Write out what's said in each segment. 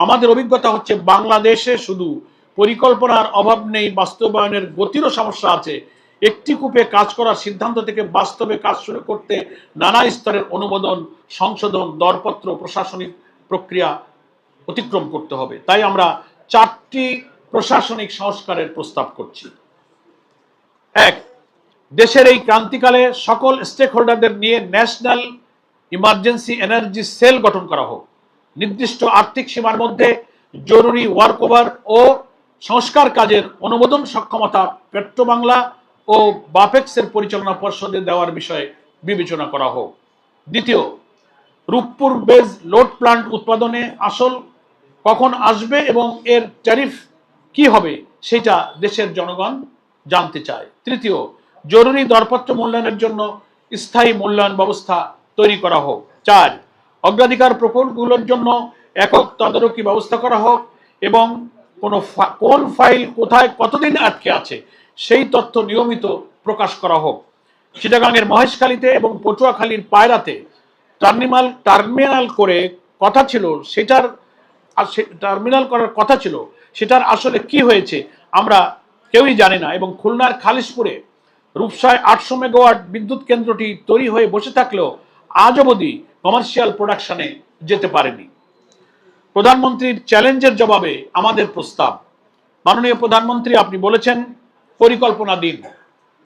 আমাদের অভিজ্ঞতা হচ্ছে বাংলাদেশে শুধু পরিকল্পনার অভাব নেই, বাস্তবায়নের গতিরও সমস্যা আছে। একটি কূপে কাজ করার সিদ্ধান্ত থেকে বাস্তবে কাজ শুরু করতে নানা স্তরের অনুমোদন, সংশোধন, দরপত্র, প্রশাসনিক প্রক্রিয়া অতিক্রম করতে হবে। তাই আমরা 4টি প্রশাসনিক সংস্কারের প্রস্তাব করছি। 1, দেশের এই ক্রান্তিকালে সকল স্টেক হোল্ডারদের নিয়ে ন্যাশনাল ইমার্জেন্সি এনার্জি সেল গঠন করা হোক। নির্দিষ্ট আর্থিক সীমার মধ্যে জরুরি ওয়ার্কওভার ও সংস্কার কাজের অনুমোদন সক্ষমতা পেট্রোবাংলা ও বাপেক্সের পরিচালনা পর্ষদে দেওয়ার বিষয়ে বিবেচনা করা হোক। 2, রূপপুর বেজ লোড প্লান্ট উৎপাদনে আসল কখন আসবে এবং এর ট্যারিফ কি হবে সেটা দেশের জনগণ জানতে চায়। 3, জরুরি দরপত্র মূল্যায়নের জন্য স্থায়ী মূল্যায়ন ব্যবস্থা তৈরি করা হোক। 4, অগ্রাধিকার প্রকল্পগুলোর জন্য একক তদারকি ব্যবস্থা করা হোক এবং কোন ফাইল কোথায় কতদিন আটকে আছে সেই তথ্য নিয়মিত প্রকাশ করা হোক। চিটাগাংয়ের মহেশখালীতে এবং পটুয়াখালীর পায়রাতে টার্মিনাল করার কথা ছিল সেটার আসলে কি হয়েছে আমরা কেউই জানি না। এবং খুলনার খালিশপুরে রূপসায় 800 মেগাওয়াট বিদ্যুৎ কেন্দ্রটি তৈরি হয়ে বসে থাকলেও আজ অবধি কমার্শিয়াল প্রোডাকশনে যেতে পারেনি। প্রধানমন্ত্রীর চ্যালেঞ্জের জবাবে আমাদের প্রস্তাব। মাননীয় প্রধানমন্ত্রী, আপনি বলেছেন পরিকল্পনা দিন।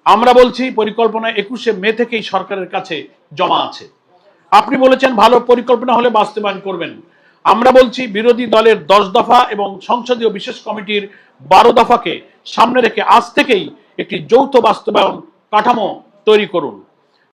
আমরা বলছি পরিকল্পনা 21শে মে থেকেই সরকারের কাছে জমা আছে। আপনি বলেছেন ভালো পরিকল্পনা হলে বাস্তবায়ন করবেন। আমরা বলছি বিরোধী দলের 10 দফা এবং সংসদীয় বিশেষ কমিটির 12 দফাকে সামনে রেখে আজ থেকেই একটি যৌথ বাস্তবায়ন কাঠামো তৈরি করুন।